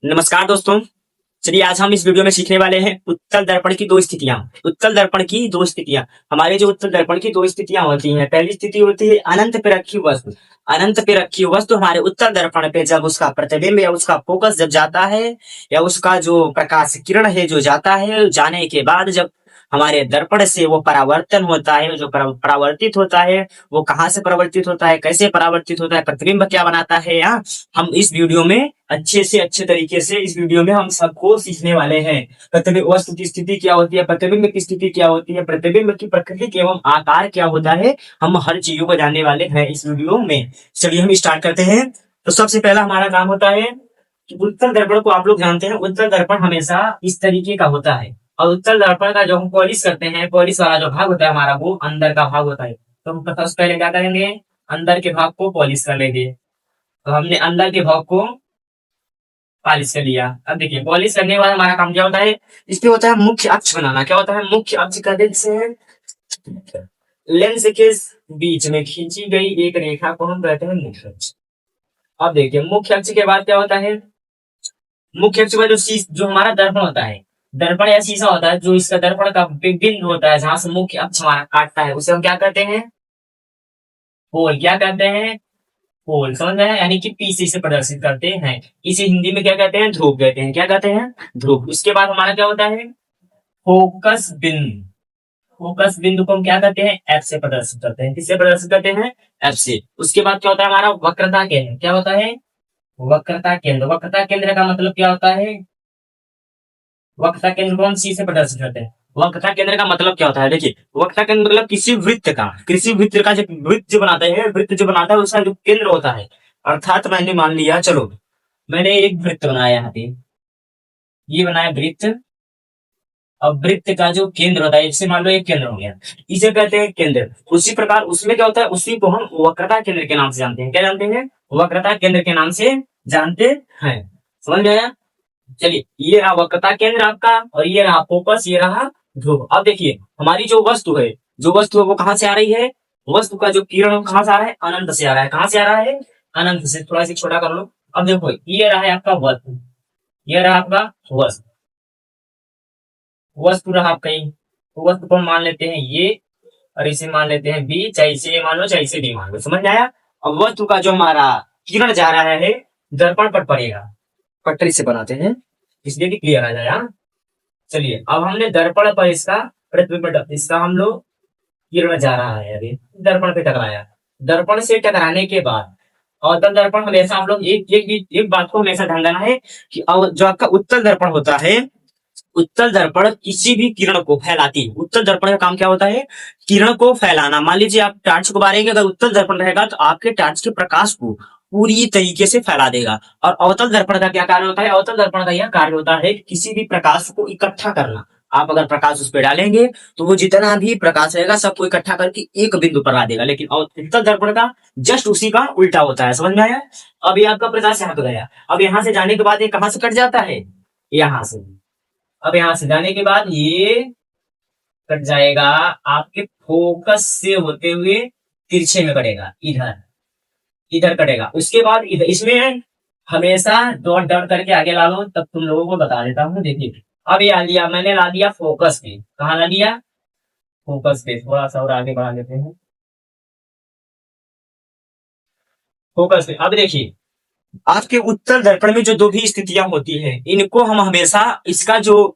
नमस्कार दोस्तों। चलिए आज हम इस वीडियो में सीखने वाले हैं उत्तल दर्पण की दो स्थितियां। उत्तल दर्पण की दो स्थितियां। हमारे जो उत्तल दर्पण की दो स्थितियां होती हैं, पहली स्थिति होती है अनंत पे रखी वस्तु। अनंत पे रखी वस्तु हमारे उत्तल दर्पण पे जब उसका प्रतिबिंब या उसका फोकस जब जाता है, या उसका जो प्रकाश किरण है जो जाता है, जाने के बाद जब हमारे दर्पण से वो परावर्तन होता है, जो परावर्तित होता है, वो कहाँ से परावर्तित होता है, कैसे परावर्तित होता है, प्रतिबिंब क्या बनाता है, यहाँ हम इस वीडियो में अच्छे से अच्छे तरीके से इस वीडियो में हम सबको सीखने वाले हैं। प्रतिबिंब वस्तु की स्थिति क्या होती है, प्रतिबिंब की स्थिति क्या होती है, प्रतिबिंब की प्रकृति एवं आकार क्या होता है, हम हर चीजों को जानने वाले हैं इस वीडियो में। चलिए हम स्टार्ट करते हैं। तो सबसे पहला हमारा काम होता है कि उत्तल दर्पण को आप लोग जानते हैं, उत्तल दर्पण हमेशा इस तरीके का होता है। और उत्तल दर्पण का जो हम पॉलिश करते हैं, पॉलिश वाला जो भाग होता है हमारा, वो अंदर का भाग होता है। तो हम सबसे पहले क्या करेंगे, अंदर के भाग को पॉलिश कर लेंगे। तो हमने अंदर के भाग को पॉलिश कर लिया। अब देखिए पॉलिश करने के बाद हमारा काम क्या होता है, इस पे होता है मुख्य अक्ष बनाना। क्या होता है मुख्य अक्ष का, जैसे लेंस के बीच में खींची गई एक रेखा को हम कहते हैं मुख्य अक्ष। अब देखिए मुख्य अक्ष के बाद क्या होता है, मुख्य अक्ष का जो हमारा दर्पण होता है, दर्पण या शीशा होता है, जो इसका दर्पण का बिंदु होता है जहां से मुख्य अक्ष हमारा काटता है, उसे हम क्या कहते हैं, पोल। क्या कहते हैं, पोल। समझ में है, यानी कि पीछे से प्रदर्शित करते हैं। इसे हिंदी में क्या कहते हैं, ध्रुव कहते हैं। क्या कहते हैं, ध्रुव। उसके बाद हमारा क्या होता है, फोकस बिंदु। फोकस बिंदु को हम क्या कहते हैं, एफ से प्रदर्शित करते हैं। किससे प्रदर्शित करते हैं, एफ से। उसके बाद क्या होता है हमारा वक्रता केंद्र। क्या होता है, वक्रता केंद्र। वक्रता केंद्र का मतलब क्या होता है, वक्रता केंद्र को हम सी से प्रदर्शित करते हैं। वक्रता केंद्र का मतलब क्या होता है, देखिए वक्रता केंद्र मतलब किसी वृत्त का जो वृत्त जो बनाता है, वृत्त जो बनाता है उसका जो केंद्र होता है। अर्थात मैंने मान लिया, चलो मैंने एक वृत्त बनाया यहाँ पे, ये बनाया वृत्त। अब वृत्त का जो केंद्र होता है, इससे मान लो एक केंद्र हो गया, इसे कहते हैं केंद्र। उसी प्रकार उसमें क्या होता है, उसी को हम वक्रता केंद्र के नाम से जानते हैं। क्या जानते हैं, वक्रता केंद्र के नाम से जानते हैं। समझ में आया। चलिए ये रहा वक्रता केंद्र आपका, और ये रहा फोकस, ये रहा ध्रुव। अब देखिए हमारी जो वस्तु है, जो वस्तु है वो कहां से आ रही है, वस्तु का जो किरण कहां से आ रहा है, अनंत से आ रहा है। कहां से आ रहा है, अनंत से। थोड़ा सा छोटा कर लो। अब देखो ये रहा है आपका वस्तु, ये रहा आपका वस्तु। वस्तु रहा आपका, तो वस्तु को हम मान लेते हैं ये, और इसे मान लेते हैं बी। चाहे इसे ए मान लो, चाहे इसे डी मान लो। समझ में आया। अब वस्तु का जो हमारा किरण जा रहा है, दर्पण पर पड़ेगा। पटरी से बनाते हैं इसलिए कि क्लियर आ जाए। हाँ? चलिए अब हमने दर्पण पर इसका प्रतिबिंब, इसका हम लोग किरण जा रहा है, अभी दर्पण पे टकराया। दर्पण से टकराने के बाद अवतल दर्पण हमेशा हम लोग एक बात को हमेशा ध्यान देना है कि जो आपका उत्तल दर्पण होता है, उत्तल दर्पण किसी भी किरण को फैलाती है। उत्तल दर्पण का काम क्या होता है, किरण को फैलाना। मान लीजिए आप टार्च को बारेंगे, अगर उत्तल दर्पण रहेगा तो आपके टार्च के प्रकाश को पूरी तरीके से फैला देगा। और अवतल दर्पण का क्या कार्य होता है, अवतल दर्पण का यह कार्य होता है कि किसी भी प्रकाश को इकट्ठा करना। आप अगर प्रकाश उस पर डालेंगे तो वो जितना भी प्रकाश रहेगा सबको इकट्ठा करके एक बिंदु पर ला देगा। लेकिन उत्तल दर्पण का जस्ट उसी का उल्टा होता है। समझ में आया। अब ये आपका प्रकाश यहाँ पे गया, अब यहाँ से जाने के बाद ये कहां से कट जाता है, यहाँ से। अब यहां से जाने के बाद ये कट जाएगा, आपके फोकस से होते हुए तिरछे में कटेगा, इधर इधर कटेगा। उसके बाद इधर, इसमें हमेशा डॉट डॉट करके आगे ला लो, तब तुम लोगों को बता देता हूँ। देखिए अब ये आ लिया, मैंने ला दिया फोकस पे। कहा ला दिया, फोकस पे। थोड़ा सा और आगे बढ़ा देते हैं, फोकस पे। अब देखिए आपके उत्तल दर्पण में जो दो भी स्थितियां होती है, इनको हम हमेशा, इसका जो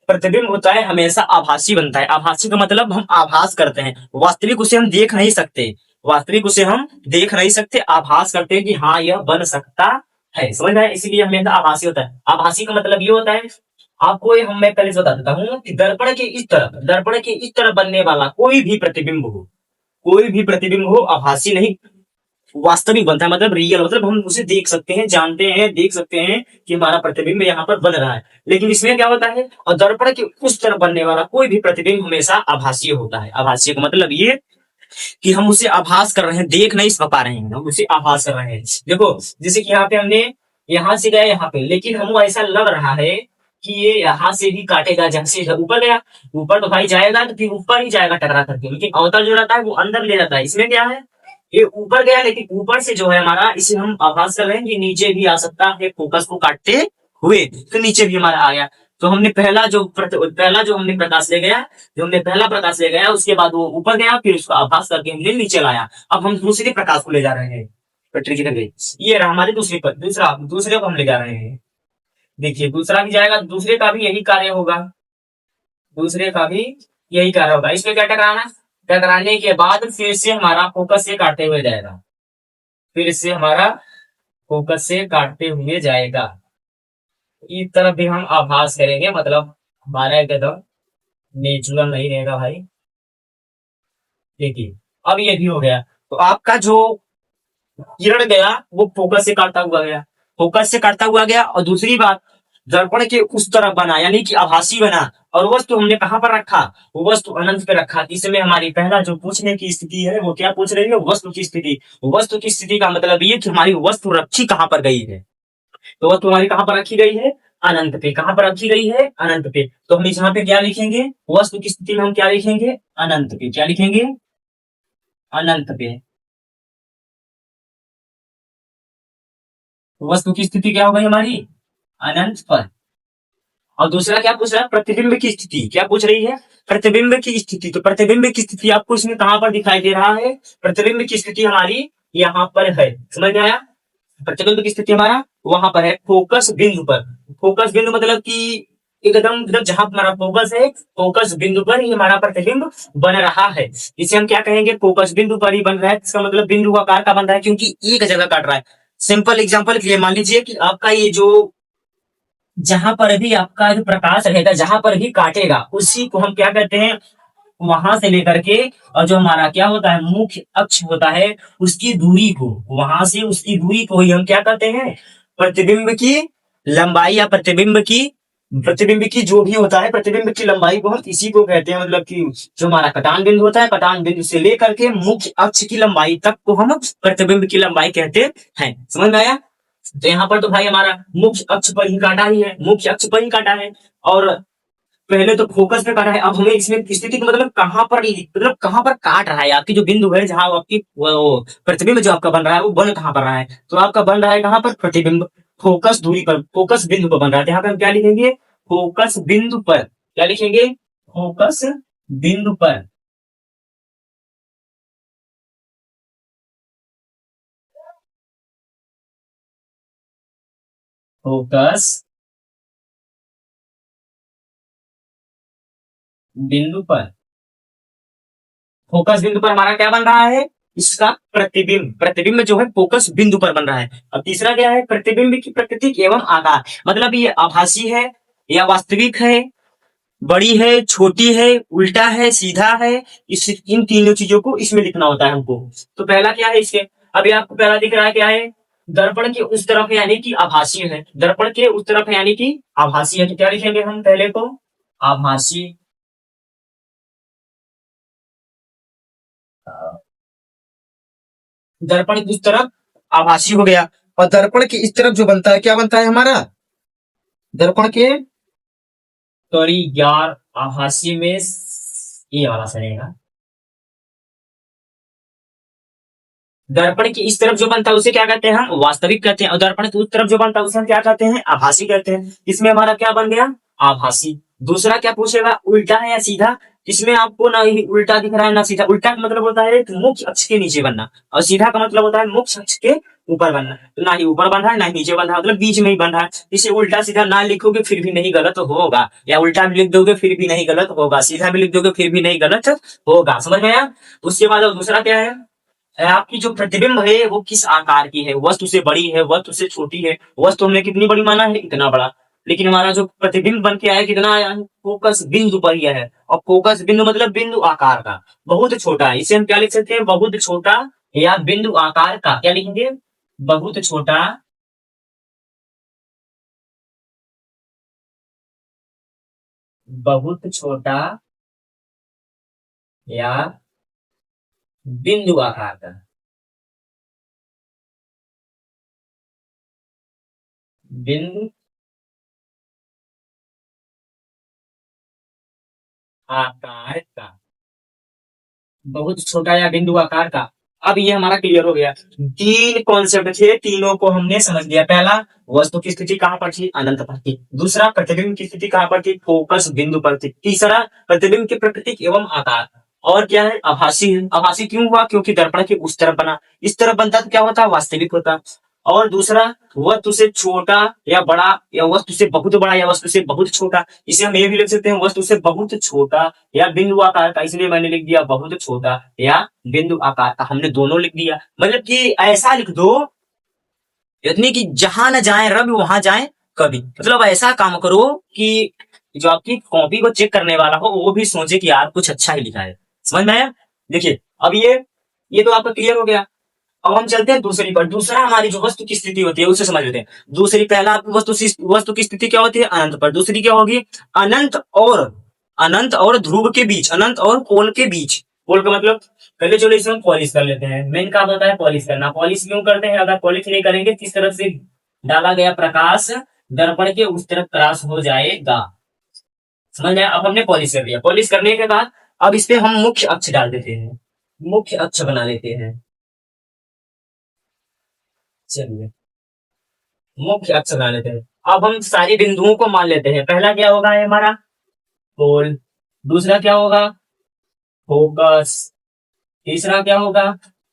प्रतिबिंब होता है हमेशा आभासी बनता है। आभासी का मतलब हम आभास करते हैं, वास्तविक उसे हम देख नहीं सकते। वास्तविक उसे हम देख नहीं सकते, आभास करते हैं कि हाँ यह बन सकता है। समझ रहे हैं, इसीलिए हमेशा आभासी होता है। आभासी का मतलब ये होता है, आपको हम मैं पहले से बता देता हूँ कि दर्पण के इस तरफ, दर्पण के इस तरफ बनने वाला कोई भी प्रतिबिंब हो, कोई भी प्रतिबिंब हो, आभासी नहीं वास्तविक बनता है। मतलब रियल, मतलब हम उसे देख सकते हैं, जानते हैं, देख सकते हैं कि हमारा प्रतिबिंब यहाँ पर बन रहा है। लेकिन इसमें क्या होता है, और दर्पण के उस तरफ बनने वाला कोई भी प्रतिबिंब हमेशा आभासीय होता है। आभासीय का मतलब ये कि हम उसे आभास कर रहे हैं, देख नहीं पा रहे हैं, हम उसे आभास कर रहे हैं। देखो जैसे कि यहाँ पे हमने यहाँ से गया यहाँ पे, लेकिन हमको ऐसा लग रहा है कि ये यहाँ से भी काटेगा, जहां से ऊपर गया। ऊपर तो भाई जाएगा तो फिर ऊपर ही जाएगा टकरा करके, लेकिन अवतल जो रहता है वो अंदर ले जाता है। इसमें क्या है, ये ऊपर गया, लेकिन ऊपर से जो है हमारा, इसे हम आभास कर रहे हैं कि नीचे भी आ सकता है फोकस को काटते हुए, तो नीचे भी हमारा आ गया। तो हमने पहला जो हमने प्रकाश ले गया, जो हमने पहला प्रकाश ले गया, उसके बाद वो ऊपर गया, फिर उसको आभास करके हमने नीचे लाया। अब हम दूसरे प्रकाश को ले जा रहे हैं पटरी की तरफ। ये रहा हमारे दूसरे को हम ले जा रहे हैं। देखिए दूसरा भी जाएगा, दूसरे का भी यही कार्य होगा, दूसरे का भी यही कार्य होगा। इसमें क्या टकराना, टकराने के बाद फिर से हमारा फोकस से काटते हुए जाएगा, फिर से हमारा फोकस से काटते हुए जाएगा। इस तरफ भी हम आभास करेंगे, मतलब हमारा एकदम नेचुरल नहीं रहेगा भाई। देखिए अब ये भी हो गया, तो आपका जो किरण गया वो फोकस से काटता हुआ गया, फोकस से काटता हुआ गया। और दूसरी बात, दर्पण के उस तरफ बना, यानी कि आभासी बना, और वस्तु हमने कहां पर रखा, वो वस्तु अनंत पे रखा। इसमें हमारी पहला जो पूछने की स्थिति है वो क्या पूछ रही है, वस्तु की स्थिति। वस्तु की स्थिति का मतलब ये कि हमारी वस्तु रखी कहां पर गई है, तो वस्तु हमारी कहां पर रखी गई है, अनंत पे। कहां पर रखी गई है, अनंत पे। तो हम यहाँ पे क्या लिखेंगे, वस्तु की स्थिति में हम क्या लिखेंगे, अनंत पे। क्या लिखेंगे, अनंत पे। वस्तु की स्थिति क्या हो गई हमारी, अनंत पर। और दूसरा क्या पूछ रहा है, प्रतिबिंब की स्थिति। क्या पूछ रही है, प्रतिबिंब की स्थिति। तो प्रतिबिंब की स्थिति आपको इसमें कहां पर दिखाई दे रहा है, प्रतिबिंब की स्थिति हमारी यहाँ पर है। समझ में आया, प्रतिबिंब की स्थिति हमारा वहां पर है, फोकस बिंदु पर। फोकस बिंदु मतलब कि एकदम मतलब जहां हमारा फोकस है, फोकस बिंदु पर ही हमारा प्रतिबिंब बन रहा है। इसे हम क्या कहेंगे, फोकस बिंदु पर ही बन रहा है। इसका मतलब बिंदु आकार का बन रहा है, क्योंकि एक जगह काट रहा है। सिंपल एग्जांपल के लिए मान लीजिए कि आपका ये जो, जहां पर भी आपका जो प्रकाश रहेगा, जहां पर भी काटेगा, उसी को हम क्या कहते हैं, वहां से लेकर के, और जो हमारा क्या होता है, मुख्य अक्ष होता है, उसकी दूरी को, वहां से उसकी दूरी को ही हम क्या कहते हैं, प्रतिबिंब की लंबाई, या प्रतिबिंब की जो भी होता है, प्रतिबिंब की लंबाई को हम इसी को कहते हैं। मतलब कि जो हमारा कटान बिंदु होता है, कटान बिंदु से लेकर के मुख्य अक्ष की लंबाई तक को हम प्रतिबिंब की लंबाई कहते हैं। समझ में आया। तो यहाँ पर तो भाई हमारा मुख्य अक्ष पर ही काटा ही है, मुख्य अक्ष पर ही काटा है। और पहले तो फोकस पे काटा है, अब हमें इसमें स्थिति का मतलब कहां पर, मतलब कहां पर काट रहा है, आपकी जो बिंदु है, जहां आपकी वो प्रतिबिंब जो आपका बन रहा है, वो बन कहां पर रहा है, तो आपका बन रहा है कहां पर, प्रतिबिंब फोकस दूरी पर, फोकस बिंदु पर बन रहा है। तो यहाँ पे हम क्या लिखेंगे, फोकस बिंदु पर। क्या लिखेंगे, फोकस बिंदु पर। फोकस बिंदु पर, फोकस बिंदु पर हमारा क्या बन रहा है, इसका प्रतिबिंब। प्रतिबिंब जो है फोकस बिंदु पर बन रहा है। अब तीसरा क्या है, प्रतिबिंब की प्रकृति एवं आकार। मतलब ये आभासी है या वास्तविक है, बड़ी है, छोटी है, उल्टा है, सीधा है। इस इन तीनों चीजों को इसमें लिखना होता है हमको। तो पहला क्या है इसके, अभी आपको पहला दिख रहा है क्या है, दर्पण के उस तरफ है, यानी कि आभासी है। दर्पण के उस तरफ है यानी कि आभासी है, तो क्या लिखेंगे हम पहले को, आभासी। दर्पण की उस तरफ आभासी हो गया। और दर्पण की इस तरफ जो बनता है, क्या बनता है हमारा, दर्पण के सॉरी यार, आभासी में ये वाला सही रहेगा। दर्पण की इस तरफ जो बनता है उसे क्या कहते हैं, हम वास्तविक कहते हैं। और दर्पण की उस तरफ जो बनता है उसे हम क्या कहते हैं, आभासी कहते हैं। इसमें हमारा क्या बन गया, आभासी। दूसरा क्या पूछेगा, उल्टा है या सीधा। इसमें आपको ना ही उल्टा दिख रहा है ना सीधा। उल्टा का मतलब होता है मुख्य अक्ष के नीचे बनना, और सीधा का मतलब होता है मुख्य अक्ष के ऊपर बनना। तो ना ही ऊपर बन रहा है ना ही नीचे बन रहा है, मतलब बीच में ही बन रहा है। इसे उल्टा सीधा ना लिखोगे फिर भी नहीं गलत होगा, या उल्टा भी लिख दोगे फिर भी नहीं गलत होगा, सीधा भी लिख दोगे फिर भी नहीं गलत होगा। समझ में आया। उसके बाद दूसरा क्या है, आपकी जो प्रतिबिंब है वो किस आकार की है, वस्तु से बड़ी है, वस्तु से छोटी है। वस्तु हमने कितनी बड़ी माना है, इतना बड़ा। लेकिन हमारा जो प्रतिबिंब बन के आया कितना आया है, फोकस बिंदु पर ही है। और फोकस बिंदु मतलब बिंदु आकार का, बहुत छोटा है। इसे हम क्या लिख सकते हैं, बहुत छोटा, या बिंदु आकार का। क्या लिखेंगे, बहुत छोटा, बहुत छोटा, या बिंदु आकार का, बिंदु आकार का, बहुत छोटा या बिंदु आकार का। अब ये हमारा क्लियर हो गया। तीन कॉन्सेप्ट थे, तीनों को हमने समझ लिया। पहला, वस्तु की स्थिति कहां पर थी? अनंत पर थी। दूसरा, प्रतिबिंब की स्थिति कहां पर थी? फोकस बिंदु पर थी। तीसरा, प्रतिबिंब की प्रकृति एवं आकार। और क्या है? आभासी है। आभासी क्यों हुआ? क्योंकि दर्पण के उस तरफ बना, इस तरफ बनता तो क्या होता? वास्तविक होता। और दूसरा, वस्तु से छोटा या बड़ा, या वस्तु से बहुत बड़ा, या वस्तु से बहुत छोटा। इसे हम ये भी लिख सकते हैं, वस्तु से बहुत छोटा या बिंदु आकार का, इसलिए मैंने लिख दिया बहुत छोटा या बिंदु आकार का। हमने दोनों लिख दिया। मतलब कि ऐसा लिख दो, यानी कि जहां न जाए रवि वहां जाए कवि। मतलब ऐसा काम करो कि जो आपकी कॉपी को चेक करने वाला हो वो भी सोचे कि यार कुछ अच्छा ही लिखा है। समझ में आया? देखिए अब ये तो आपका क्लियर हो गया। अब हम चलते हैं दूसरी पर। दूसरा, हमारी जो वस्तु की स्थिति होती है उसे समझ लेते हैं। दूसरी, पहला आपकी वस्तु की स्थिति क्या होती है? अनंत पर। दूसरी क्या होगी? अनंत और ध्रुव के बीच, अनंत और पोल के बीच। पोल का मतलब, पहले चलो इसे हम पॉलिश कर लेते हैं। मेन काम होता है पॉलिश करना। पॉलिश क्यों करते हैं? अगर पॉलिश नहीं करेंगे, किस तरफ से डाला गया प्रकाश दर्पण के उस तरफ क्रॉस हो जाएगा। समझ में आया? अब हमने पॉलिश कर लिया। पॉलिश करने के बाद अब इस पे हम मुख्य अक्ष डाल देते हैं, मुख्य अक्ष बना लेते हैं। चलिए, मुख्य अक्ष बना लेते हैं। अब हम सारे बिंदुओं को मान लेते हैं। पहला क्या होगा? है हमारा पोल। दूसरा क्या होगा? फोकस। तीसरा क्या होगा?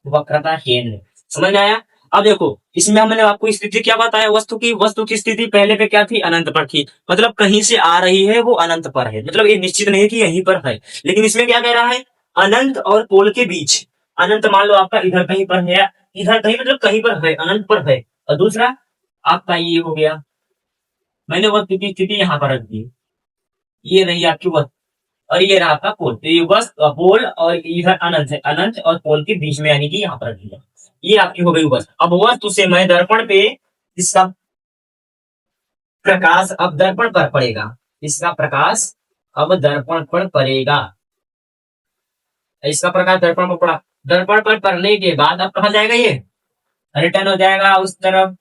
वक्रता केंद्र। समझ में आया? अब देखो, इसमें हमने आपको स्थिति क्या बताया? वस्तु की स्थिति पहले पे क्या थी? अनंत पर थी। मतलब कहीं से आ रही है वो अनंत पर है। मतलब ये निश्चित नहीं है कि यहीं पर है। लेकिन इसमें क्या कह रहा है? अनंत और पोल के बीच। अनंत मान लो आपका इधर कहीं पर है, इधर कहीं मतलब कहीं पर है, अनंत पर है। और दूसरा आपका ये हो गया, मैंने वस्तु की स्थिति यहाँ पर रख दी। ये रही आपकी वस्तु और ये रहा आपका पोल। तो ये वस्तु पोल और इधर अनंत है, अनंत और पोल के बीच में, यानी कि यहाँ पर रख दिया। ये आपकी हो गई वस्तु। अब वस्तु से मैं दर्पण पे इसका प्रकाश अब दर्पण पर पड़ेगा। इसका प्रकाश अब दर्पण पर पड़ेगा। इसका प्रकाश दर्पण पर पड़ा। दर्पण पर पड़ने के बाद अब कहा जाएगा? ये रिटर्न हो जाएगा उस तरफ,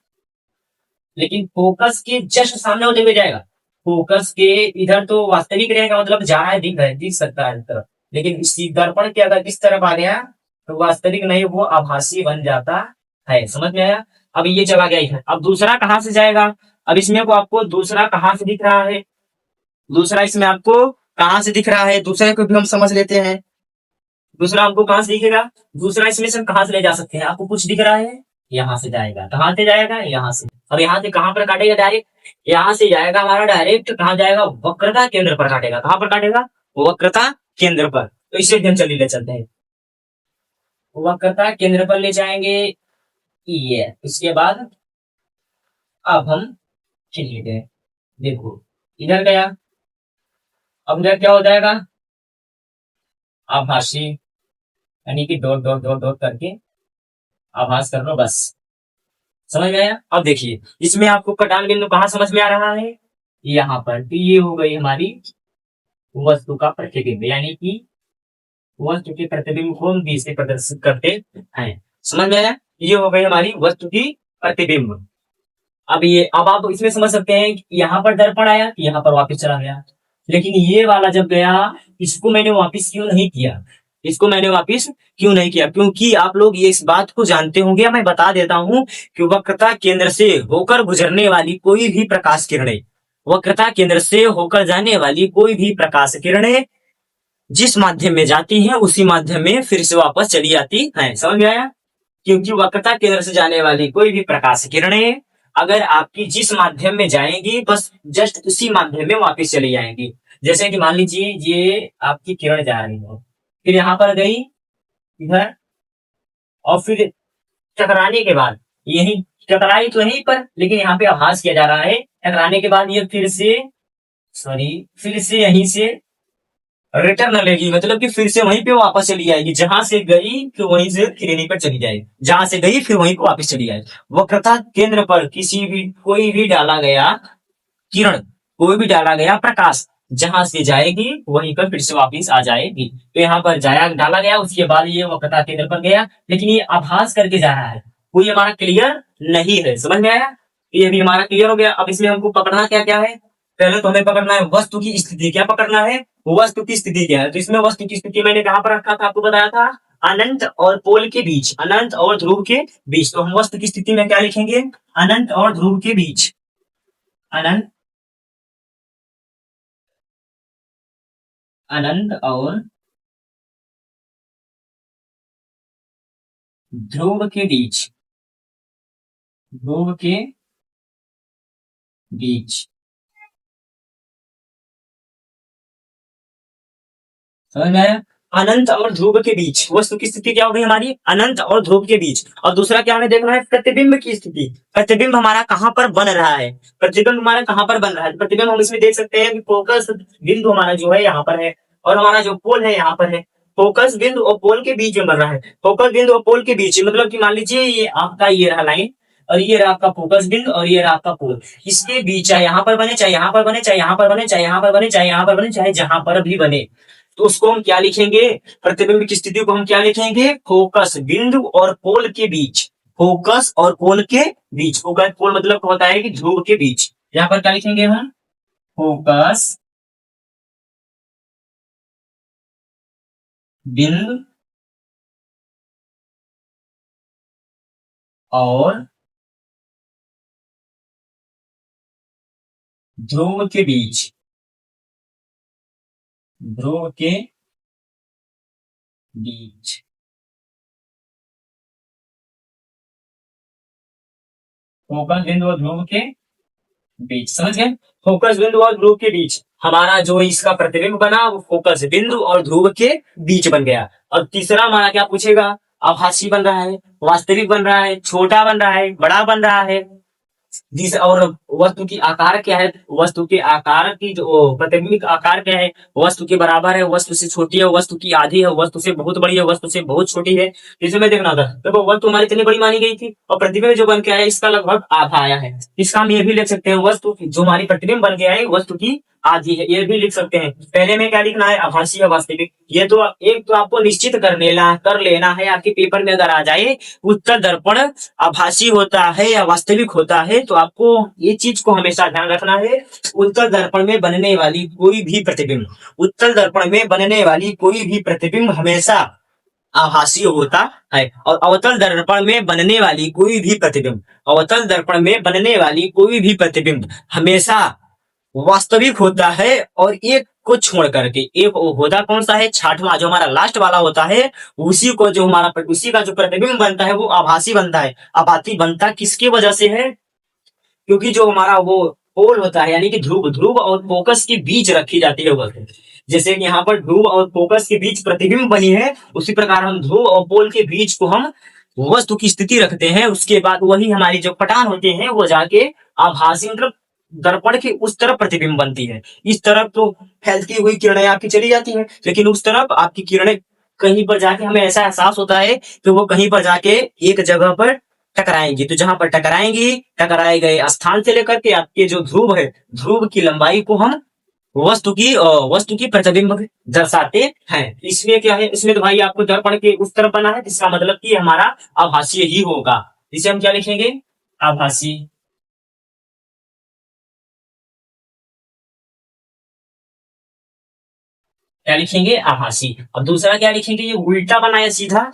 लेकिन फोकस के जस्ट सामने होते हुए जाएगा। फोकस के इधर तो वास्तविक रहेगा, मतलब जा रहा है, दिख रहा है, दिख सकता है इस तरफ। लेकिन इसी दर्पण के अगर इस तरफ आ गया तो वास्तविक नहीं, वो आभासी बन जाता है। समझ में आया? अब ये चला गया इधर। अब दूसरा कहां से जाएगा? अब इसमें को आपको दूसरा कहां से दिख रहा है? दूसरा इसमें आपको कहां से दिख रहा है? दूसरे को भी हम समझ लेते हैं। दूसरा हमको कहां से दिखेगा? दूसरा इसमें से हम कहां से ले जा सकते हैं? आपको कुछ दिख रहा है? यहाँ से जाएगा। कहां से जाएगा? यहाँ से। अब यहाँ से कहां पर काटेगा? डायरेक्ट यहाँ से जाएगा हमारा, डायरेक्ट कहां जाएगा? वक्रता केंद्र पर काटेगा। कहां पर काटेगा? वक्रता केंद्र पर। तो इसे हम चलिए ले चलते हैं, वक्रता केंद्र पर ले जाएंगे। ये उसके बाद अब हम चलिए गए, देखो इधर गया। अब इधर क्या हो जाएगा? आभासी, यानी कि डॉट डॉट डॉट डॉट करके आभास कर लो, बस। समझ में आया? अब देखिए, इसमें आपको कटान बिंदु कहाँ समझ में आ रहा है? यहाँ पर। तो ये हो गई हमारी वस्तु का प्रतिबिंब, यानी कि वस्तु के प्रतिबिंब को हम बी से प्रदर्शित करते हैं। समझ में आया? ये हो गई हमारी वस्तु की प्रतिबिंब। अब आप इसमें समझ सकते हैं कि यहाँ पर दर्पण आया, यहाँ पर वापस चला गया। लेकिन ये वाला जब गया, इसको मैंने वापस क्यों नहीं किया? इसको मैंने वापस क्यों नहीं किया? क्योंकि आप लोग ये इस बात को जानते होंगे, मैं बता देता हूं कि वक्रता केंद्र से होकर गुजरने वाली कोई भी प्रकाश किरणें, वक्रता केंद्र से होकर जाने वाली कोई भी प्रकाश किरणें जिस माध्यम में जाती हैं उसी माध्यम में फिर से वापस चली आती हैं। समझ में आया? क्योंकि वक्रता केंद्र से जाने वाली कोई भी प्रकाश किरणें अगर आपकी जिस माध्यम में जाएंगी, बस जस्ट उसी माध्यम में वापस चली जाएंगी। जैसे कि मान लीजिए ये आपकी किरण जा रही हो, फिर यहाँ पर गई इधर, और फिर टकराने के बाद यही टकराई तो यहीं पर, लेकिन यहाँ पे आभास किया जा रहा है। टकराने के बाद ये फिर से यहीं से रिटर्न लेगी, मतलब कि फिर से वहीं पे वापस चली जाएगी। जहां से गई फिर वहीं से फिर पर चली जाएगी, जहां से गई फिर वहीं को वापस चली जाएगी। वक्रता केंद्र पर कोई भी डाला गया किरण, कोई भी डाला गया प्रकाश जहां से जाएगी वहीं पर फिर से वापस आ जाएगी। तो यहाँ पर डाला गया, उसके बाद ये वक्रता केंद्र पर गया, लेकिन ये आभास करके जा रहा है, कोई हमारा क्लियर नहीं है। समझ में आया? ये भी हमारा क्लियर हो गया। अब इसमें हमको पकड़ना क्या क्या है? पहले तो हमें पकड़ना है वस्तु की स्थिति। क्या पकड़ना है? वस्तु की स्थिति क्या है? तो इसमें वस्तु की स्थिति मैंने कहां पर रखा था? आपको बताया था अनंत और पोल के बीच, अनंत और ध्रुव के बीच। तो हम वस्तु की स्थिति में क्या लिखेंगे? अनंत और ध्रुव के बीच, अनंत, अनंत और ध्रुव के बीच, ध्रुव के बीच। समझ में आया? अनंत और ध्रुव के बीच वस्तु की स्थिति क्या हो गई हमारी? अनंत और ध्रुव के बीच। और दूसरा क्या हमें देखना है? प्रतिबिंब की स्थिति। प्रतिबिंब हमारा कहां पर बन रहा है? प्रतिबिंब हमारा कहां पर बन रहा है? प्रतिबिंब हम इसमें देख सकते हैं कि फोकस बिंदु हमारा जो है यहाँ पर है, और हमारा जो पोल है यहाँ पर है। फोकस बिंदु और पोल के बीच में बन रहा है। फोकस बिंदु और पोल के बीच मतलब कि मान लीजिए ये आपका ये रहा लाइन, और ये रहा आपका फोकस बिंदु, और ये रहा आपका पोल। इसके बीच चाहे यहाँ पर बने, चाहे यहाँ पर बने, चाहे यहाँ पर बने, चाहे यहाँ पर बने, चाहे यहाँ पर बने, चाहे जहां पर भी बने, तो उसको हम क्या लिखेंगे? प्रतिबिंब की स्थिति को हम क्या लिखेंगे? फोकस बिंदु और पोल के बीच। फोकस और पोल के बीच। फोकस पोल मतलब होता है कि ध्रुव के बीच। यहाँ पर क्या लिखेंगे हम? फोकस बिंदु और ध्रुव के बीच, ध्रुव के बीच। फोकस बिंदु और ध्रुव के बीच। समझ गए? फोकस बिंदु और ध्रुव के बीच हमारा जो इसका प्रतिबिंब बना वो फोकस बिंदु और ध्रुव के बीच बन गया। और तीसरा हमारा क्या पूछेगा? आभासी बन रहा है, वास्तविक बन रहा है, छोटा बन रहा है, बड़ा बन रहा है। जिस और वस्तु की आकार क्या है? वस्तु के आकार की जो प्रतिबिंब का आकार क्या है? वस्तु के बराबर है, वस्तु से छोटी है, वस्तु की आधी है, वस्तु से बहुत बड़ी है, वस्तु से बहुत छोटी है। इसे में देखना था, देखो वस्तु हमारी इतनी बड़ी मानी गई थी और प्रतिबिंब जो बन के आया इसका लगभग आधा आया है। इसका हम ये भी लिख सकते हैं, वस्तु जो हमारी प्रतिबिंब बन गया है वस्तु की आधी है, ये भी लिख सकते हैं। पहले में क्या लिखना है? आभासी या वास्तविक। ये तो एक तो आपको निश्चित कर लेना है, आपके पेपर में अगर आ जाए उत्तर दर्पण आभासी होता है या वास्तविक होता है, तो आपको ये चीज को हमेशा ध्यान रखना है। उत्तर दर्पण में बनने वाली कोई भी प्रतिबिंब, उत्तर दर्पण में बनने वाली कोई भी प्रतिबिंब हमेशा आभासी होता है। और अवतल दर्पण में बनने वाली कोई भी प्रतिबिंब, अवतल दर्पण में बनने वाली कोई भी प्रतिबिंब हमेशा वास्तविक होता है। और एक को छोड़ करके, एक होता कौन सा है? छठवां जो हमारा लास्ट वाला होता है, उसी को जो हमारा उसी का जो प्रतिबिंब बनता है वो आभासी बनता है। आभासी बनता किसकी वजह से है? क्योंकि जो हमारा वो पोल होता है यानी कि ध्रुव, ध्रुव और फोकस के बीच रखी जाती है वस्तु। जैसे कि यहाँ पर ध्रुव और फोकस के बीच प्रतिबिंब बनी है, उसी प्रकार हम ध्रुव और पोल के बीच को हम वस्तु की स्थिति रखते हैं। उसके बाद वही हमारी जो पटान होते हैं वो जाके आभासी मतलब दर्पण के उस तरफ प्रतिबिंब बनती है। इस तरफ तो फैलती हुई किरणें आपकी चली जाती हैं, लेकिन उस तरफ आपकी किरणें कहीं पर जाके हमें ऐसा एहसास होता है कि वो कहीं पर जाके एक जगह पर टकराएंगी। तो जहां पर टकराएंगी, टकराए गए स्थान से लेकर के आपके जो ध्रुव है, ध्रुव की लंबाई को हम वस्तु की प्रतिबिंब दर्शाते हैं। इसमें क्या है? इसमें तो भाई आपको दर्पण के उस तरफ बना है, इसका मतलब कि हमारा आभासीय ही होगा। इसे हम क्या लिखेंगे? आभासी। क्या लिखेंगे? आभासी। और दूसरा क्या लिखेंगे? ये उल्टा बनाया सीधा।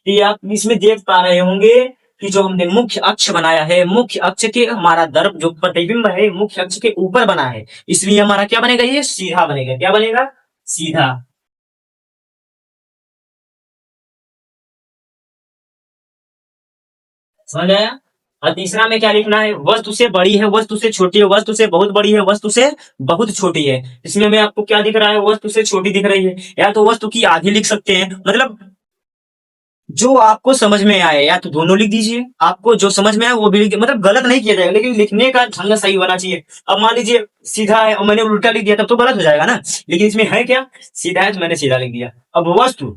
ये आप इसमें देख पा रहे होंगे कि जो हमने मुख्य अक्ष बनाया है, मुख्य अक्ष के हमारा दर्प जो प्रतिबिंब है मुख्य अक्ष के ऊपर बना है, इसलिए हमारा क्या बनेगा? ये सीधा बनेगा। क्या बनेगा? सीधा। समझ आया? और तीसरा में क्या लिखना है? वस्तु से बड़ी है, वस्तु से छोटी है, वस्तु से बहुत बड़ी है, वस्तु से बहुत छोटी है। इसमें हमें आपको क्या दिख रहा है? वस्तु से छोटी दिख रही है, या तो वस्तु की आधी लिख सकते हैं, मतलब जो आपको समझ में आए, या तो दोनों लिख दीजिए। आपको जो समझ में आए वो भी लिखिए, मतलब गलत नहीं किया जाएगा, लेकिन लिखने का ढंग सही होना चाहिए। अब मान लीजिए सीधा है और मैंने उल्टा लिख दिया, तब तो गलत हो जाएगा ना। लेकिन इसमें है क्या? सीधा है तो मैंने सीधा लिख दिया। अब वस्तु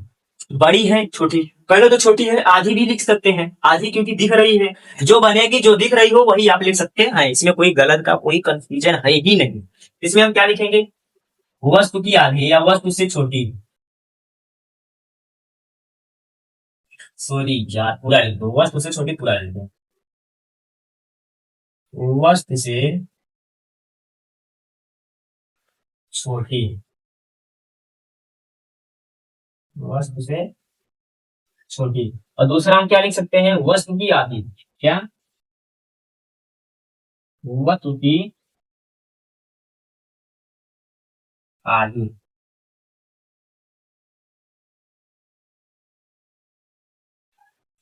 बड़ी है, छोटी, पहले तो छोटी है, आधी भी लिख सकते हैं, आधी क्योंकि दिख रही है। जो बनेगी, जो दिख रही हो वही आप लिख सकते हैं, इसमें कोई गलत का कोई कंफ्यूजन है ही नहीं। इसमें हम क्या लिखेंगे? वस्तु की आधी या वस्तु से छोटी। सॉरी यार, पूरा लिख दो, वस्तु से छोटी पूरा लिख दो। वस्तु से छोटी, वस्तु से छोटी। और दूसरा हम क्या लिख सकते हैं, वस्तु की आधी। क्या, वस्तु की आधी।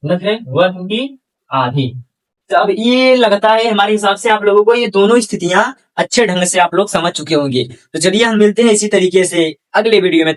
मतलब वस्तु की आधी। तो अब ये लगता है हमारे हिसाब से आप लोगों को ये दोनों स्थितियां अच्छे ढंग से आप लोग समझ चुके होंगे। तो चलिए हम मिलते हैं इसी तरीके से अगले वीडियो में।